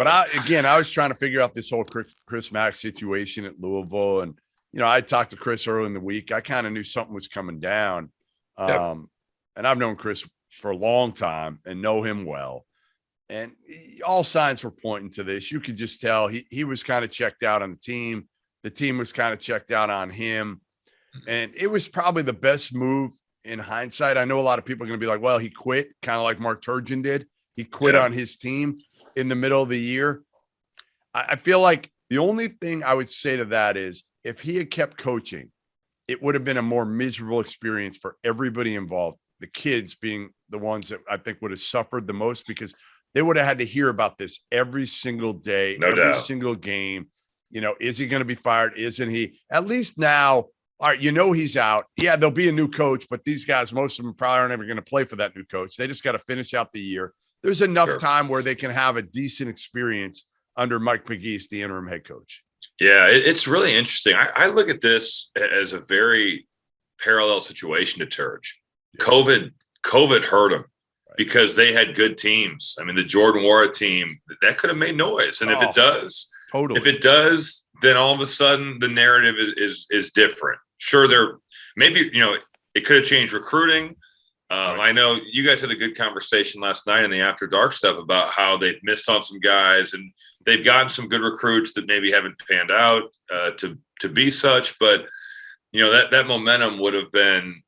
But I was trying to figure out this whole Chris Mack situation at Louisville. And, I talked to Chris early in the week. I kind of knew something was coming down. And I've known Chris for a long time and know him well. And all signs were pointing to this. You could just tell he was kind of checked out on the team. The team was kind of checked out on him. And it was probably the best move in hindsight. I know a lot of people are going to be like, well, he quit, kind of like Mark Turgeon did. He quit on his team in the middle of the year. I feel like the only thing I would say to that is if he had kept coaching, it would have been a more miserable experience for everybody involved. The kids being the ones that I think would have suffered the most because they would have had to hear about this every single day, every single game. Is he going to be fired? Isn't he? At least now, all right, he's out. Yeah, there'll be a new coach, but these guys, most of them probably aren't ever going to play for that new coach. They just got to finish out the year. There's enough time where they can have a decent experience under Mike McGee's, the interim head coach. Yeah, it's really interesting. I look at this as a very parallel situation to Turge. COVID hurt them because they had good teams. I mean, the Jordan Wara team, that could have made noise. And if it does, then all of a sudden the narrative is different. Sure, it could have changed recruiting. I know you guys had a good conversation last night in the After Dark stuff about how they've missed on some guys and they've gotten some good recruits that maybe haven't panned out to be such. But, that momentum would have been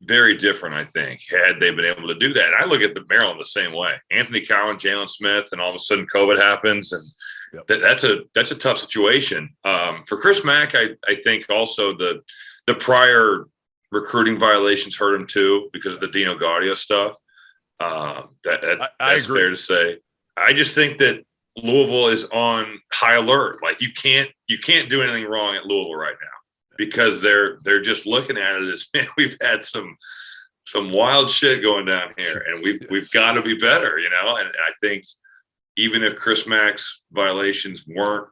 very different, I think, had they been able to do that. And I look at the Maryland the same way. Anthony Cowan, Jalen Smith, and all of a sudden COVID happens. And that's a tough situation. For Chris Mack, I think also the prior recruiting violations hurt him too because of the Dino Gaudio stuff. That's fair to say. I just think that Louisville is on high alert. Like you can't do anything wrong at Louisville right now because they're just looking at it as, man, we've had some wild shit going down here and we've got to be better, And I think even if Chris Mack's violations weren't,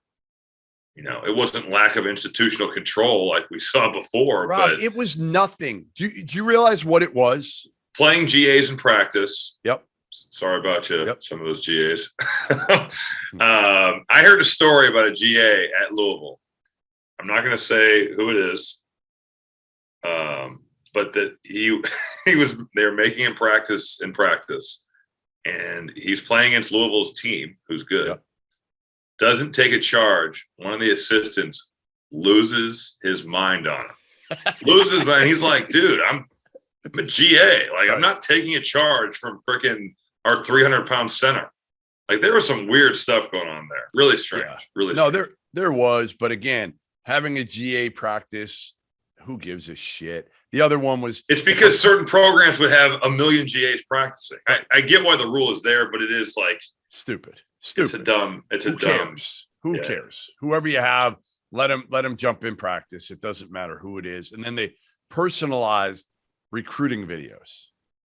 it wasn't lack of institutional control like we saw before. Rob, but it was nothing. Do you realize what it was? Playing GAs in practice. Yep. Sorry about you. Yep. Some of those GAs. I heard a story about a GA at Louisville. I'm not going to say who it is, but that they were making him practice in practice, and he's playing against Louisville's team, who's good. Yep. Doesn't take a charge. One of the assistants loses his mind on him. He's like, dude, I'm a GA. Like, I'm not taking a charge from freaking our 300-pound center. Like, there was some weird stuff going on there. Really strange. Yeah. Really strange. No, there was. But again, having a GA practice, who gives a shit? The other one was. It's because certain programs would have a million GAs practicing. I get why the rule is there, but it is like stupid. It's a dumb. Who cares? Whoever you have, let them jump in practice. It doesn't matter who it is. And then they personalized recruiting videos.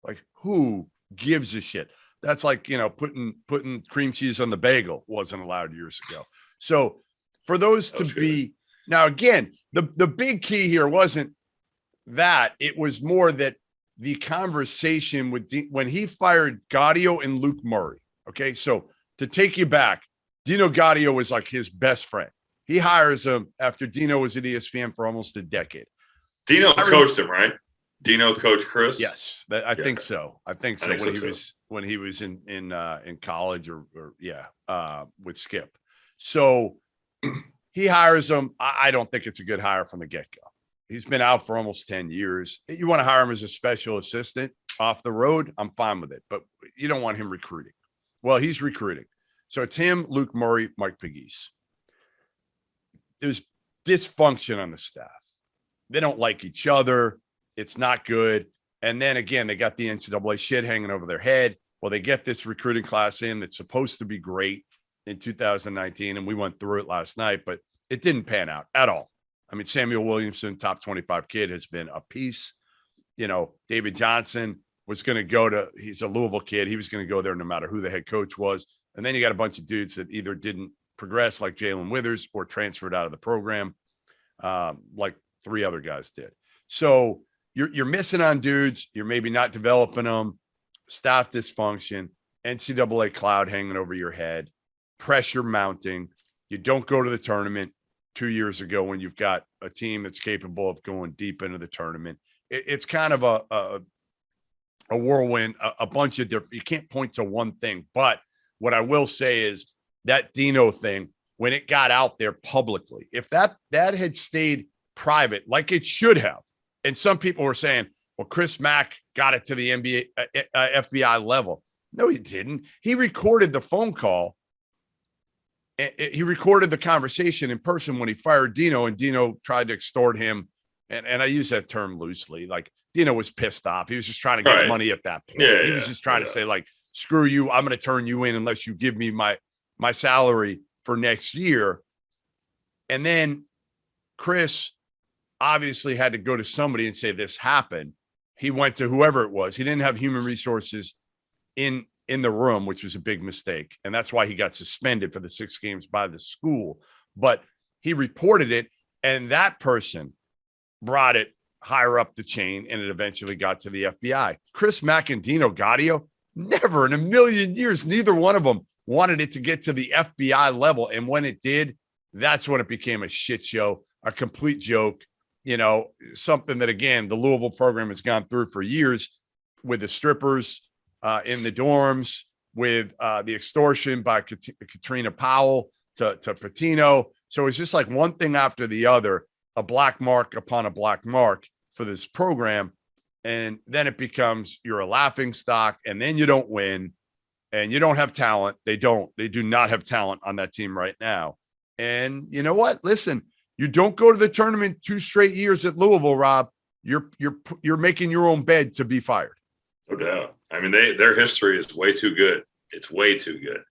Like, who gives a shit? That's like, putting cream cheese on the bagel wasn't allowed years ago. So for those to be now, again, the big key here wasn't that. It was more that the conversation when he fired Gaudio and Luke Murray. Okay, so to take you back, Dino Gaudio was like his best friend. He hires him after Dino was at ESPN for almost a decade. Dino coached him, right? Dino coached Chris? Yes, I think so. I think so. When he was in college or with Skip. So he hires him. I don't think it's a good hire from the get-go. He's been out for almost 10 years. You want to hire him as a special assistant off the road, I'm fine with it. But you don't want him recruiting. Well, he's recruiting. So it's him, Luke Murray, Mike Pegues. There's dysfunction on the staff. They don't like each other. It's not good. And then again, they got the NCAA shit hanging over their head. Well, they get this recruiting class in that's supposed to be great in 2019. And we went through it last night, but it didn't pan out at all. I mean, Samuel Williamson, top 25 kid, has been a piece. David Johnson was going to he's a Louisville kid. He was going to go there no matter who the head coach was. And then you got a bunch of dudes that either didn't progress like Jalen Withers or transferred out of the program like three other guys did. So you're missing on dudes. You're maybe not developing them. Staff dysfunction, NCAA cloud hanging over your head. pressure mounting. You don't go to the tournament 2 years ago when you've got a team that's capable of going deep into the tournament. It's kind of a whirlwind, a bunch of different, you can't point to one thing. But what I will say is that Dino thing, when it got out there publicly, if that had stayed private like it should have, and some people were saying, well, Chris Mack got it to the FBI level. No, he didn't. He recorded the phone call. He recorded the conversation in person when he fired Dino, and Dino tried to extort him. And I use that term loosely. Like, Dino was pissed off. He was just trying to get money at that point. He was just trying to say, like, screw you. I'm going to turn you in unless you give me my salary for next year. And then Chris obviously had to go to somebody and say this happened. He went to whoever it was. He didn't have human resources in the room, which was a big mistake. And that's why he got suspended for the 6 games by the school. But he reported it, and that person brought it higher up the chain, and it eventually got to the FBI. Chris Mack and Dino Gaudio, never in a million years, neither one of them wanted it to get to the FBI level. And when it did, that's when it became a shit show, a complete joke, something that, again, the Louisville program has gone through for years with the strippers in the dorms, with the extortion by Katrina Powell to Patino. So it's just like one thing after the other, a black mark upon a black mark for this program. And then it becomes, you're a laughing stock, and then you don't win, and you don't have talent. They do not have talent on that team right now. And you know what? Listen, you don't go to the tournament 2 straight years at Louisville, Rob. You're making your own bed to be fired. No doubt. I mean, their history is way too good. It's way too good.